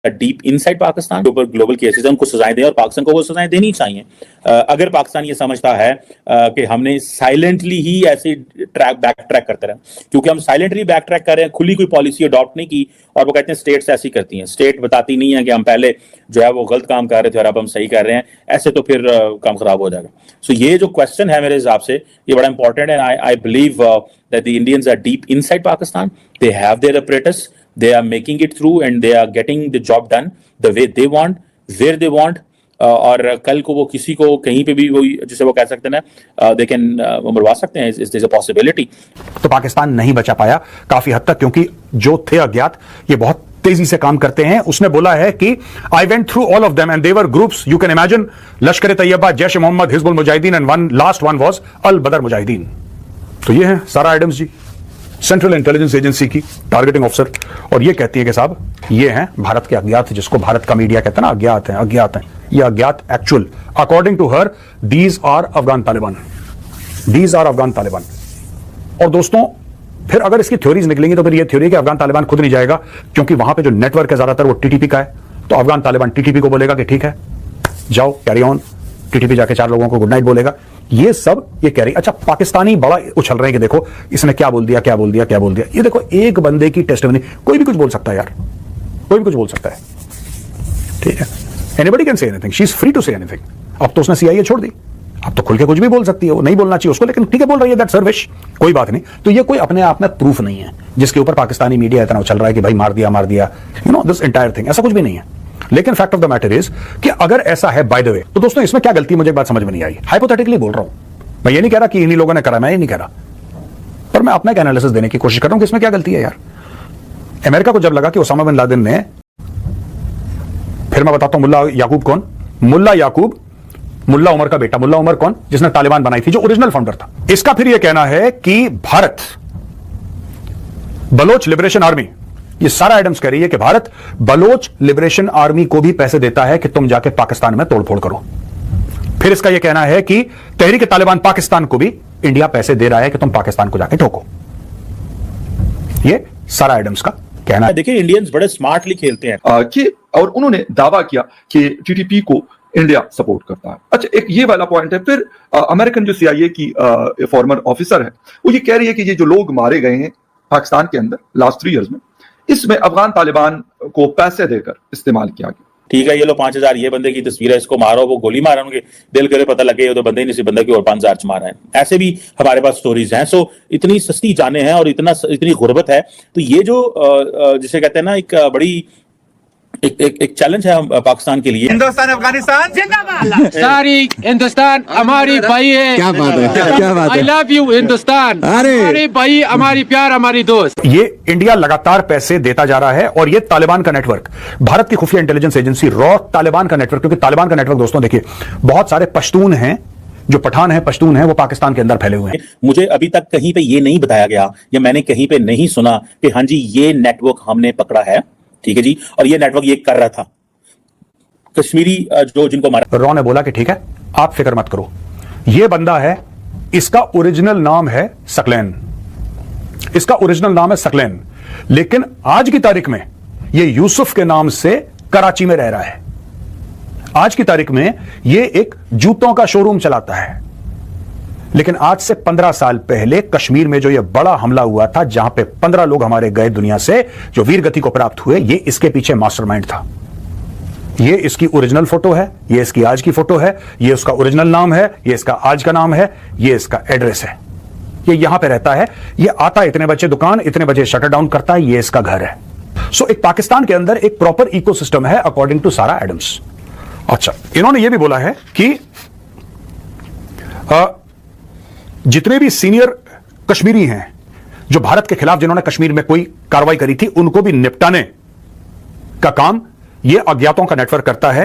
Deep inside Pakistan के ऊपर global cases हैं, उनको सजाएं दें और पाकिस्तान को वो सजाएं देनी चाहिए। अगर पाकिस्तान ये समझता है कि हमने साइलेंटली ही ऐसे बैक ट्रैक करते रहे, क्योंकि हम साइलेंटली बैक ट्रैक कर रहे हैं, खुली कोई पॉलिसी अडॉप्ट नहीं की, और वो कहते हैं स्टेट्स ऐसी करती हैं, स्टेट बताती नहीं है कि हम पहले जो है वो गलत काम कर रहे थे और अब हम सही कर रहे हैं, ऐसे तो फिर काम खराब हो जाएगा। सो ये जो क्वेश्चन है मेरे हिसाब से ये बड़ा इंपॉर्टेंट है। I believe that the Indians are deep inside Pakistan, they have their apparatus, they are making it through and they are getting the job done the way they want, where they want, और कल को वो किसी को कहीं पे भी वो जिसे वो कह सकते हैं ना they can मरवा सकते हैं, is a possibility। तो पाकिस्तान नहीं बचा पाया काफी हद तक, क्योंकि जो थे अज्ञात ये बहुत तेजी से काम करते हैं। उसने बोला है कि I went through all of them and their groups, you can imagine, Lashkar Taiba, Jaish Mohammed, Hizbul Mujahideen and last one was Al Badr Mujahideen. तो ये है Sarah Adams ji, central intelligence agency की टारगेटिंग ऑफिसर, और ये कहती है कि साहब ये हैं भारत के अज्ञात, जिसको भारत का मीडिया कहता है ना अज्ञात हैं, अज्ञात हैं। ये अज्ञात actual, according to her, these are Afghan Taliban, these are Afghan Taliban. और दोस्तों फिर अगर इसकी थ्योरीज निकलेंगी तो फिर ये थ्योरी कि अफगान तालिबान खुद नहीं जाएगा, क्योंकि वहां पे जो नेटवर्क है ज्यादातर वो टीटीपी का है, तो अफगान तालिबान टीटीपी को बोलेगा कि ठीक है जाओ कैरी ऑन, टीटीपी जाके 4 लोगों को गुड नाइट बोलेगा। ये सब ये कह रही। अच्छा, पाकिस्तानी बड़ा उछल रहे हैं कि देखो इसने क्या बोल दिया, क्या बोल दिया, क्या बोल दिया। ये देखो एक बंदे की टेस्टिमनी, कोई भी कुछ बोल सकता है यार, कोई भी कुछ बोल सकता है, ठीक है, anybody can say anything, she is free to say anything. अब तो उसने सीआईए छोड़ दी, अब तो खुल के कुछ भी बोल सकती है, वो नहीं बोलना चाहिए उसको, लेकिन ठीक है बोल रही है, दैट्स हर विश, कोई बात नहीं। तो ये कोई अपने आप में प्रूफ नहीं है जिसके ऊपर पाकिस्तानी मीडिया इतना उछल रहा है कि भाई मार दिया, you know this entire thing, ऐसा कुछ भी नहीं है। लेकिन fact of the matter is कि अगर ऐसा है, बाय द वे, तो दोस्तों इसमें क्या गलती, मुझे एक बात समझ में नहीं आई। हाइपोथेटिकली बोल रहा हूं, मैं ये नहीं कह रहा कि इन्हीं लोगों ने करा, मैं ये नहीं कह रहा, पर मैं अपना एक एनालिसिस देने की कोशिश कर रहा हूं कि इसमें क्या गलती है यार। अमेरिका को जब लगा कि ओसामा बिन लादेन ने, फिर मैं बताता हूं मुल्ला याकूब कौन, मुल्ला याकूब, मुल्ला उमर का बेटा, मुल्ला उमर कौन, जिसने तालिबान बनाई थी, जो ओरिजिनल फाउंडर था। इसका फिर यह कहना है कि भारत बलोच लिबरेशन आर्मी, ये सारा एडम्स कह रही है कि भारत बलोच लिबरेशन आर्मी को भी पैसे देता है कि तुम जाके पाकिस्तान में तोड़फोड़ करो। फिर इसका यह कहना है कि तहरीक तालिबान पाकिस्तान को भी इंडिया पैसे दे रहा है कि तुम पाकिस्तान को जाके ठोको। ये सारा एडम्स का कहना है। देखिए इंडियंस बड़े स्मार्टली खेलते हैं कि, और उन्होंने दावा किया कि टीटीपी को इंडिया सपोर्ट करता है। अच्छा, एक ये वाला पॉइंट है। फिर अमेरिकन जो सीआईए की फॉर्मर ऑफिसर है, वो ये कह रही है कि ये जो लोग मारे गए हैं पाकिस्तान के अंदर लास्ट 3 इयर्स में, इसमें अफगान तालिबान को पैसे देकर इस्तेमाल किया गया। ठीक है, ये लो 5000 ये बंदे की तस्वीर है, इसको मारो, वो गोली मारा, उनके दिल करे पता लगे तो बंदे ही नहीं, सी बंदे की और 5000 मारा है। ऐसे भी हमारे पास स्टोरीज हैं। सो इतनी सस्ती जाने हैं और इतनी गुर्बत है, तो ये जो जिसे कहते हैं ना एक बड़ी एक चैलेंज है पाकिस्तान के लिए। हिंदुस्तान अफगानिस्तान जिंदाबाद। सारी हिंदुस्तान हमारी भाई है। क्या बात है, क्या बात है। आई लव यू हिंदुस्तान, हमारी भाई, हमारी प्यार, हमारी दोस्त। ये इंडिया लगातार पैसे देता जा रहा है, और ये तालिबान का नेटवर्क, भारत की खुफिया इंटेलिजेंस एजेंसी रॉ तालिबान का नेटवर्क, क्योंकि तालिबान का नेटवर्क दोस्तों देखिए बहुत सारे पश्तून हैं, जो पठान है, पश्तून है, वो पाकिस्तान के अंदर फैले हुए हैं। मुझे अभी तक कहीं पे ये नहीं बताया गया या मैंने कहीं पे नहीं सुना कि हाँ जी ये नेटवर्क हमने पकड़ा है, ठीक है जी, और ये नेटवर्क ये कर रहा था। कश्मीरी जो जिनको मारा, रॉ ने बोला कि ठीक है आप फिक्र मत करो, ये बंदा है, इसका ओरिजिनल नाम है सकलैन, इसका ओरिजिनल नाम है सकलैन, लेकिन आज की तारीख में ये यूसुफ के नाम से कराची में रह रहा है। आज की तारीख में ये एक जूतों का शोरूम चलाता है, लेकिन आज से 15 साल पहले कश्मीर में जो ये बड़ा हमला हुआ था, जहां पे 15 लोग हमारे गए दुनिया से, जो वीर गति को प्राप्त हुए, ये इसके पीछे मास्टरमाइंड था। ये इसकी ओरिजिनल फोटो है, ये इसकी आज की फोटो है, ये उसका ओरिजिनल नाम है, ये इसका आज का नाम है, ये इसका एड्रेस है, ये यहां पे रहता है, ये आता है इतने बजे दुकान, इतने बजे शटर डाउन करता है, ये इसका घर है। सो एक पाकिस्तान के अंदर एक प्रॉपर इकोसिस्टम है अकॉर्डिंग टू सारा एडम्स। अच्छा, इन्होंने ये भी बोला है कि जितने भी सीनियर कश्मीरी हैं जो भारत के खिलाफ, जिन्होंने कश्मीर में कोई कार्रवाई करी थी, उनको भी निपटाने का काम ये अज्ञातों का नेटवर्क करता है।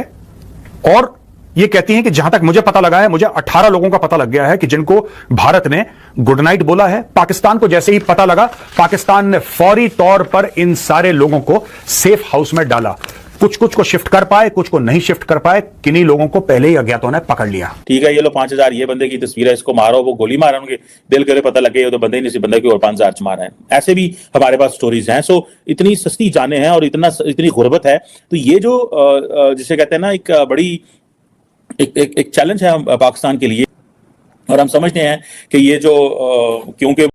और ये कहती हैं कि जहां तक मुझे पता लगा है, मुझे 18 लोगों का पता लग गया है कि जिनको भारत ने गुड नाइट बोला है। पाकिस्तान को जैसे ही पता लगा, पाकिस्तान ने फौरी तौर पर इन सारे लोगों को सेफ हाउस में डाला। कुछ को शिफ्ट कर पाए, कुछ को नहीं शिफ्ट कर पाए। किन्हीं लोगों को पहले ही अज्ञातों ने पकड़ लिया। ठीक है, ये लो 5,000 ये बंदे की तस्वीर है, इसको मारो, वो गोली मारा, उनके दिल करे पता लगे ये तो बंदे ही नहीं, बंदे की और 5,000 मारा है। ऐसे भी हमारे पास स्टोरीज हैं। सो इतनी सस्ती जाने हैं और इतनी गुर्बत है। तो ये जो जिसे कहते हैं ना, एक बड़ी एक चैलेंज है पाकिस्तान के लिए। और हम समझते हैं कि ये जो क्योंकि